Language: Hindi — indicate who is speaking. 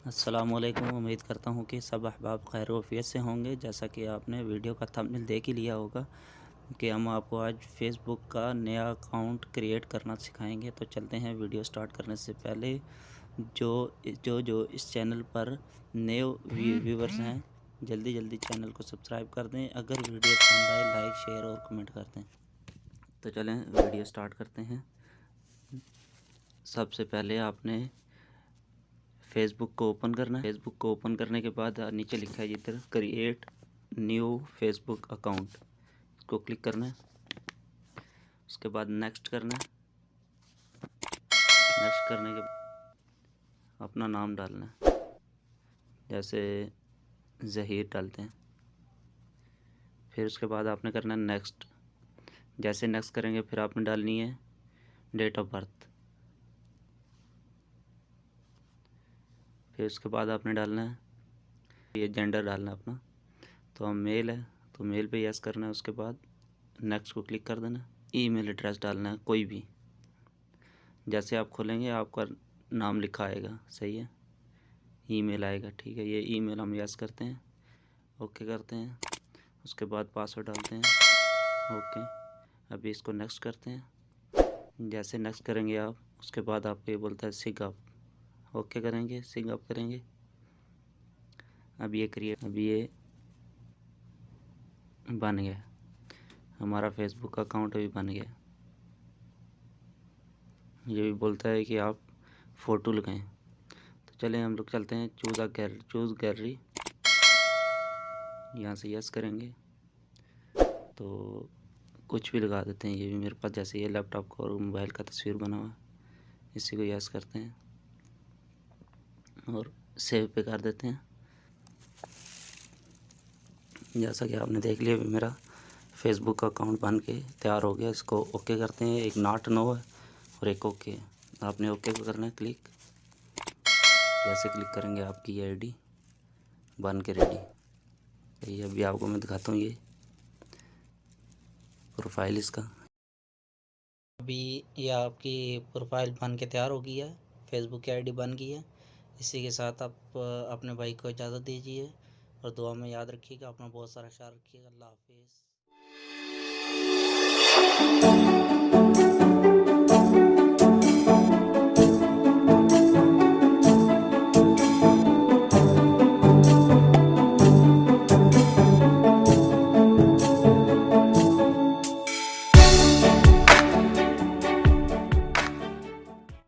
Speaker 1: अस्सलामुअलैकुम। उम्मीद करता हूँ कि सब अहबाब खैर वफ़ियत से होंगे। जैसा कि आपने वीडियो का थंबनेल देख ही लिया होगा कि हम आपको आज फ़ेसबुक का नया अकाउंट क्रिएट करना सिखाएंगे। तो चलते हैं। वीडियो स्टार्ट करने से पहले जो जो इस चैनल पर नए व्यूवर्स हैं, जल्दी जल्दी चैनल को सब्सक्राइब कर दें। अगर वीडियो पसंद आए लाइक शेयर और कमेंट कर दें। तो चलें वीडियो स्टार्ट करते हैं। सबसे पहले आपने फेसबुक को ओपन करना है। फेसबुक को ओपन करने के बाद नीचे लिखा है इधर क्रिएट न्यू फेसबुक अकाउंट, इसको क्लिक करना है। उसके बाद नेक्स्ट करना है। नेक्स्ट करने के बाद अपना नाम डालना है, जैसे ज़हीर डालते हैं। फिर उसके बाद आपने करना है नेक्स्ट। जैसे नेक्स्ट करेंगे फिर आपने डालनी है डेट ऑफ बर्थ। फिर उसके बाद आपने डालना है ये जेंडर डालना है अपना। तो हम मेल है तो मेल पे यस करना है। उसके बाद नेक्स्ट को क्लिक कर देना। ईमेल एड्रेस डालना है कोई भी, जैसे आप खोलेंगे आपका नाम लिखा आएगा, सही है, ईमेल आएगा, ठीक है। ये ईमेल हम यस करते हैं, ओके करते हैं। उसके बाद पासवर्ड डालते हैं, ओके। अभी इसको नेक्स्ट करते हैं। जैसे नेक्स्ट करेंगे आप, उसके बाद आपको ये बोलता है सिग अप, ओके करेंगे, सिग अप करेंगे। अब ये बन गया, हमारा फेसबुक अकाउंट अभी बन गया। ये भी बोलता है कि आप फ़ोटो लगाएं। तो चलें हम लोग चलते हैं चूज़ गैलरी। यहाँ से यस करेंगे तो कुछ भी लगा देते हैं। ये भी मेरे पास जैसे ये लैपटॉप का और मोबाइल का तस्वीर बना हुआ है, इसी को यस करते हैं और सेव पे कर देते हैं। जैसा कि आपने देख लिया, अभी मेरा फेसबुक का अकाउंट बन के तैयार हो गया। इसको ओके करते हैं। एक नॉट नो है और एक ओके है। आपने ओके को करना है क्लिक। जैसे क्लिक करेंगे आपकी ये आईडी बन के रेडी। ये अभी आपको मैं दिखाता हूँ ये प्रोफाइल इसका। अभी ये आपकी प्रोफाइल बन के तैयार हो गई है, फेसबुक की आईडी बन गई है। इसी के साथ आप अपने भाई को इजाज़त दीजिए और दुआ में याद रखिएगा। अपना बहुत सारा ख्याल रखिएगा। अल्लाह हाफिज़।